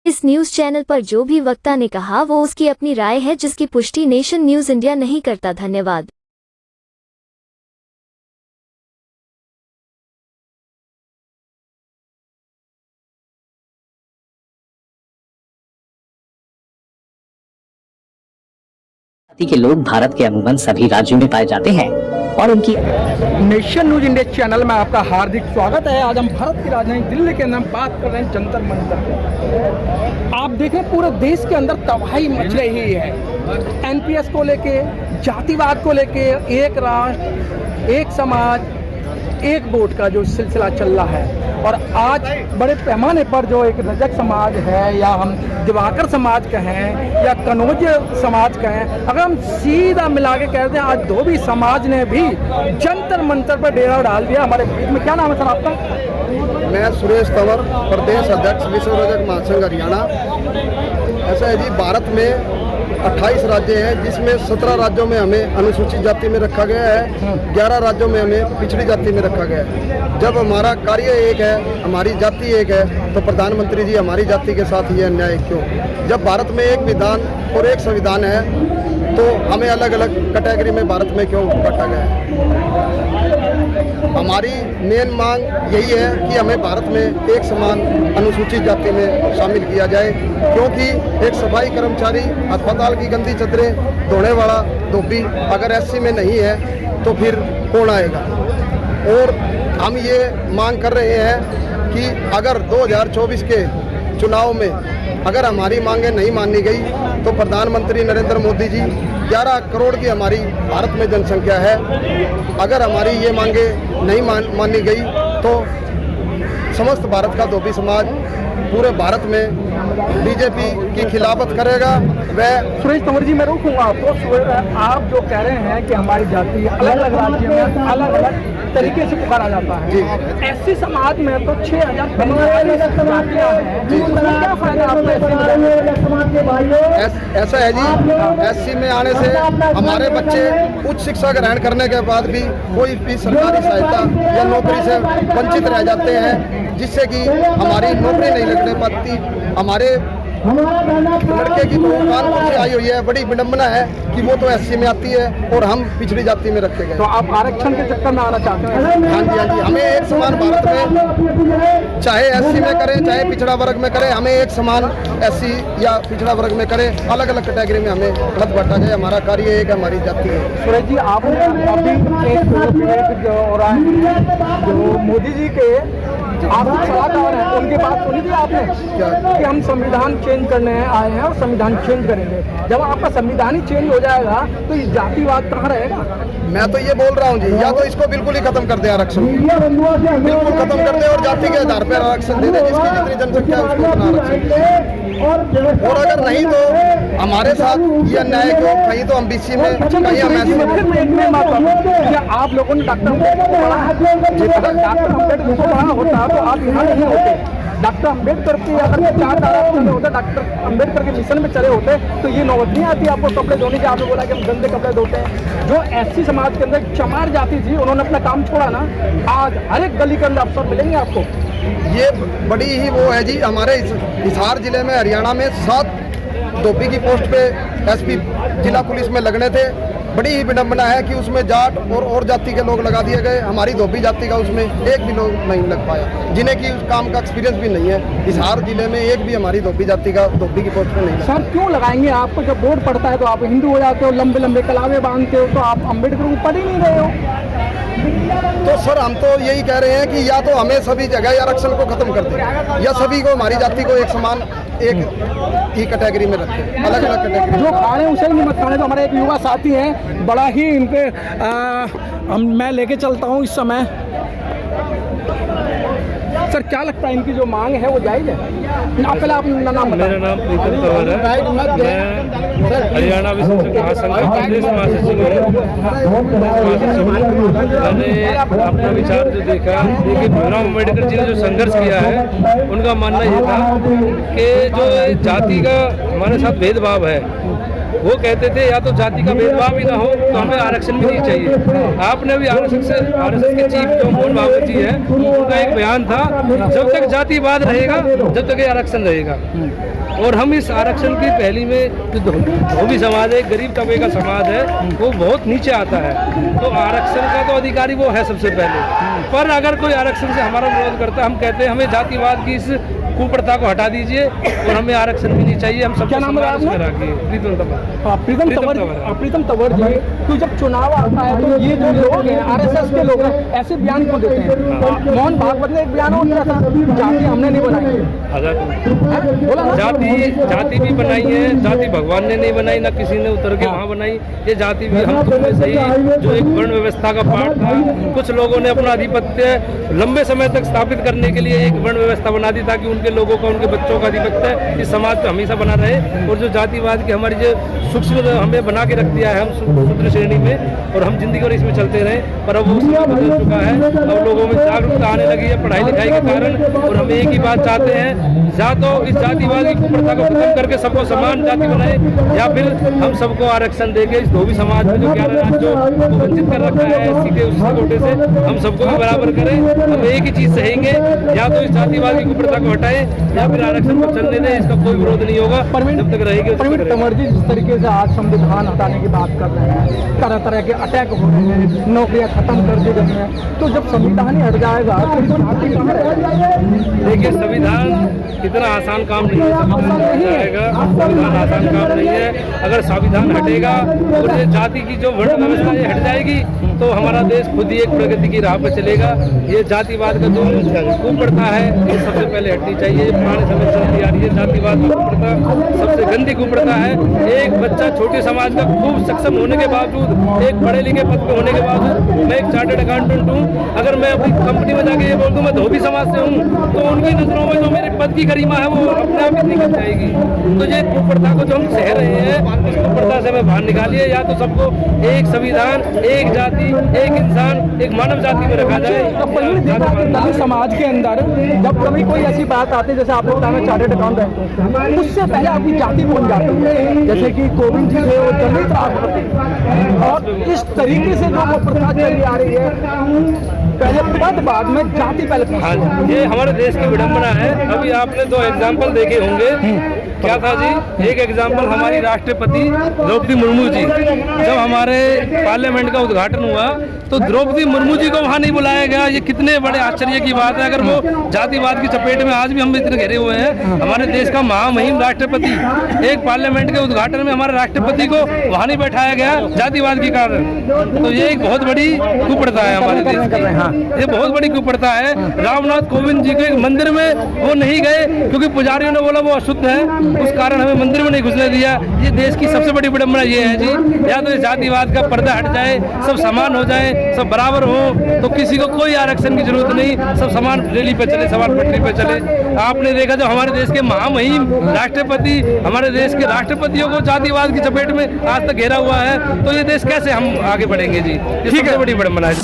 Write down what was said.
इस news channel पर जो भी वक्ता ने कहा वो उसकी अपनी राय है, जिसकी पुष्टि नेशन न्यूज इंडिया नहीं करता। धन्यवाद। के लोग भारत के अमूमन सभी राज्यों में पाए जाते हैं और उनकी नेशन न्यूज इंडिया चैनल में आपका हार्दिक स्वागत है। आज हम भारत की राजधानी दिल्ली के अंदर बात कर रहे हैं जंतर मंतर। आप देखें पूरे देश के अंदर तबाही मच रही है। एनपीएस को लेके, जातिवाद को लेके, एक राष्ट्र एक समाज एक वोट का जो सिलसिला चल रहा है, और आज बड़े पैमाने पर जो एक रजक समाज है, या हम दिवाकर समाज कहें या कनौज समाज कहें, अगर हम सीधा मिला के कहते हैं आज धोबी समाज ने भी जंतर मंतर पर डेरा डाल दिया। हमारे बीच में क्या नाम है सर आपका? मैं सुरेश तंवर, प्रदेश अध्यक्ष विश्व रजक महासंघ हरियाणा। ऐसा है जी, भारत में 28 राज्य हैं, जिसमें 17 राज्यों में हमें अनुसूचित जाति में रखा गया है, 11 राज्यों में हमें पिछड़ी जाति में रखा गया है। जब हमारा कार्य एक है, हमारी जाति एक है, तो प्रधानमंत्री जी हमारी जाति के साथ ये अन्याय क्यों? जब भारत में एक विधान और एक संविधान है, तो हमें अलग अलग कैटेगरी में भारत में क्यों बांटा गया है? हमारी मेन मांग यही है कि हमें भारत में एक समान अनुसूचित जाति में शामिल किया जाए, क्योंकि एक सफाई कर्मचारी, अस्पताल की गंदी चदरें धोने वाला धोबी अगर एससी में नहीं है तो फिर कौन आएगा? और हम ये मांग कर रहे हैं कि अगर 2024 के चुनाव में अगर हमारी मांगें नहीं मानी गई तो प्रधानमंत्री नरेंद्र मोदी जी, 11 करोड़ की हमारी भारत में जनसंख्या है, अगर हमारी ये मांगें नहीं मानी गई तो समस्त भारत का धोबी समाज पूरे भारत में बीजेपी की खिलाफत करेगा। वह सुरेश तंवर जी, मैं रोकूंगा आपको। आप जो कह रहे हैं कि हमारी जाति अलग अलग राज्यों में अलग अलग तरीके से पुकारा जाता है, एससी समाज में तो 6000 जातियां हैं, क्या फायदा ऐसा है जी, एससी में आने से हमारे बच्चे उच्च शिक्षा ग्रहण करने के बाद भी कोई भी सरकारी सहायता या नौकरी से वंचित रह जाते हैं, जिससे कि हमारी नौकरी नहीं लगने पाती। हमारे लड़के की तो कानपुर से आई हुई है, बड़ी विडम्बना है कि वो तो एससी में आती है और हम पिछड़ी जाति में रखे गए। तो आप आरक्षण के चक्कर में आना चाहते हैं? हाँ जी, हाँ जी, हमें एक समान भारत में, चाहे एससी में करें चाहे पिछड़ा वर्ग में करें, हमें एक समान एससी या पिछड़ा वर्ग में करें, अलग अलग कैटेगरी में हमें मत बांटा जाए। हमारा कार्य एक हमारी जाति है। सुरेश जी, आपने अभी एक जो मोदी जी के आर्थिक सलाहकार हैं, उनकी बात सुनी थी आपने कि हम संविधान चेंज करने आए हैं और संविधान चेंज करेंगे। जब आपका संविधान ही चेंज हो जाएगा तो ये जातिवाद कहाँ रहेगा? मैं तो ये बोल रहा हूँ जी, या तो इसको बिल्कुल ही खत्म कर दे, आरक्षण बिल्कुल खत्म कर दे और जाति के आधार पर आरक्षण दे दे, जिसकी जितनी जनसंख्या है उसको उतना आरक्षण। और अगर नहीं तो हमारे साथ ये अन्याय क्यों? कहीं तो हम बीसी में, कहीं हम एससी में। क्या आप लोगों ने डॉक्टर अम्बेडकर को पढ़ा होता तो आप यहाँ नहीं होते? डॉक्टर अम्बेडकर की अगर विचारधारा चले होते, डॉक्टर अम्बेडकर के मिशन में चले होते तो ये नौबत नहीं आती आपको कपड़े धोने की। आपने बोला कि हम गंदे कपड़े धोते हैं। जो एससी समाज के अंदर चमार जाति थी, उन्होंने अपना काम छोड़ा ना, आज हर एक गली के अंदर अफसर मिलेंगे आपको। ये बड़ी ही वो है जी, हमारे हिसार जिले में, हरियाणा में 7 धोबी की पोस्ट पे एसपी जिला पुलिस में लगने थे। बड़ी ही विडम्बना है कि उसमें जाट और जाति के लोग लगा दिए गए, हमारी धोबी जाति का उसमें एक भी लोग नहीं लग पाया, जिन्हें कि उस काम का एक्सपीरियंस भी नहीं है। हिसार जिले में एक भी हमारी धोबी जाति का धोबी की पोस्ट में नहीं लगा। सर क्यों लगाएंगे? आपको जब वोट पड़ता है तो आप हिंदू हो जाते हो, लंबे लंबे कलावे बांधते हो, तो आप अम्बेडकर को पढ़ ही नहीं रहे हो। तो सर हम तो यही कह रहे हैं कि या तो हमें सभी जगह आरक्षण को खत्म कर दे, या सभी को, हमारी जाति को एक समान एक ही कैटेगरी में रखे, अलग अलग कैटेगरी। जो खा रहे हैं उसे नहीं मत खाने। तो हमारे एक युवा साथी हैं, बड़ा ही इनके मैं लेके चलता हूँ इस समय। सर क्या लगता है इनकी जो मांग है वो जायज़ है? आप पहले अपना नाम बताएं। मेरा नाम प्रीतम तंवर है, मैं हरियाणा विश्व महासंघ प्रदेश महासचिव हूँ। मैंने अपना विचार जो देखा, देखिए भीमराव अम्बेडकर जी ने जो संघर्ष किया है, उनका मानना ये था कि जो जाति का हमारे साथ भेदभाव है वो कहते थे या तो जाति का भेदभाव ही ना हो तो हमें आरक्षण भी नहीं चाहिए। आपने भी आरएसएस के चीफ जो मोहन भागवत जी है उनका एक बयान था, जब तक जातिवाद रहेगा जब तक ये आरक्षण रहेगा। और हम इस आरक्षण की पहली में जो धोबी समाज है, गरीब तबके का समाज है, वो बहुत नीचे आता है। तो आरक्षण का तो अधिकारी वो है सबसे पहले। पर अगर कोई आरक्षण से हमारा विरोध करता है, हम कहते हैं हमें जातिवाद की इस कुप्रथा को हटा दीजिए और हमें आरक्षण भी नहीं चाहिए। हम सब क्या नाम है आपका? प्रीतम तंवर जी, तो जब चुनाव आता है तो ये जो लोग हैं आरएसएस के लोग हैं ऐसे बयान क्यों देते हैं? मोहन भागवत ने एक बयान और दिया था, जाति हमने नहीं बनाई है। बोला ना? जाति भी बनाई है, जाति भगवान ने नहीं बनाई, ना किसी ने उतर के वहाँ बनाई। ये जाति भी हम तुमने सही जो एक वर्ण व्यवस्था का पार्ट था, कुछ लोगों ने अपना आधिपत्य लंबे समय तक स्थापित करने के लिए एक वर्ण व्यवस्था बना दी ताकि उनके लोगों का, उनके बच्चों का आधिपत्य इस समाज पे हमेशा बना रहे। और जो जातिवाद की हमारी जो सूक्ष्म हमें बना के रख दिया है हम शूद्र श्रेणी में, और हम जिंदगी और इसमें चलते रहे, पर अब वो समय बदल चुका है। अब लोगों में जागरूकता आने लगी है पढ़ाई लिखाई के कारण। और हम एक ही बात चाहते हैं, या तो इस जातिवाद की कुप्रथा को खत्म करके सबको समान जाति बनाए, या फिर हम सबको आरक्षण देके इस धोबी समाज में जो 11 राज्यों को वंचित कर रखा है सीधे उस कोटे से, हम सबको भी बराबर करें। हम एक ही चीज सहेंगे, या तो इस जातिवाद की कुप्रथा को हटाएं या फिर आरक्षण को चलने दें। इसका कोई विरोध नहीं होगा जब तक रहेगी। परवीन तंवर जी, जिस तरीके से आज संविधान हटाने की बात कर रहे हैं, तरह तरह के अटैक हो रहे हैं, नौकरियां खत्म कर दी गई हैं, तो जब संविधान ही हट जाएगा तो जाति कहाँ रह जाएगी? देखिए, संविधान इतना आसान काम नहीं है। संविधान आसान काम नहीं है। अगर संविधान हटेगा और ये जाति की जो वर्ण व्यवस्था ये हट जाएगी तो हमारा देश खुद ही एक प्रगति की राह पर चलेगा। ये जातिवाद का जो कुप्रथा है ये सबसे पहले हटनी चाहिए। पुराने समय से चलती आ रही है जातिवाद की कुप्रथा, सबसे गंदी कुप्रथा है। एक बच्चा छोटे समाज का खूब सक्षम होने के बावजूद, एक पढ़े लिखे पद पे होने के बावजूद, मैं एक चार्टर्ड अकाउंटेंट हूँ, अगर मैं अपनी कंपनी में जाके ये बोल दूँ मैं धोबी समाज से हूँ, तो उनकी नजरों में जो मेरे पद की गरिमा है वो अपने आप ही निकल जाएगी। तो ये कुप्रथा को जो हम सह रहे हैं इस कुप्रथा से हमें बाहर निकालिए। या तो सबको एक संविधान, एक जाति, एक इंसान, एक मानव जाति में रखा जाए। दलित समाज के अंदर जब कभी कोई ऐसी बात आती है, जैसे आप लोग बताना चार्टर्ड अकाउंटेंट हैं, उससे पहले आपकी जाति बन जाती है। जैसे कि कोविंद जी थे वो दलित राष्ट्रपति, और इस तरीके से जो वो प्रथा चली आ रही है, पहले पद बाद में जाति पहले। हाँ, ये हमारे देश की विडंबना है। अभी आपने 2 एग्जाम्पल देखे होंगे। क्या था जी? एक एग्जाम्पल हमारी राष्ट्रपति द्रौपदी मुर्मू जी, जब हमारे पार्लियामेंट का उद्घाटन हुआ तो द्रौपदी मुर्मू जी को वहाँ नहीं बुलाया गया। ये कितने बड़े आश्चर्य की बात है। अगर वो जातिवाद की चपेट में आज भी हम इतने घिरे हुए हैं, हमारे देश का महामहिम राष्ट्रपति, एक पार्लियामेंट के उद्घाटन में हमारे राष्ट्रपति को वहाँ नहीं बैठाया गया जातिवाद के कारण। तो ये एक बहुत बड़ी कुप्रथा है हमारे देश की। ये बहुत बड़ी कुप्रथा है। रामनाथ कोविंद जी के मंदिर में वो नहीं गए क्योंकि पुजारियों ने बोला वो अशुद्ध है, उस कारण हमें मंदिर में नहीं घुसने दिया। ये देश की सबसे बड़ी विडंबना ये है जी। या तो इस जातिवाद का पर्दा हट जाए, सब समान हो जाए, सब बराबर हो, तो किसी को कोई आरक्षण की जरूरत नहीं, सब समान रैली पे चले, समान पटरी पे चले। आपने देखा जो हमारे देश के महामहिम राष्ट्रपति, हमारे देश के राष्ट्रपतियों को जातिवाद की चपेट में आज तक घेरा हुआ है, तो ये देश कैसे हम आगे बढ़ेंगे जी? ये सबसे बड़ी विडंबना है।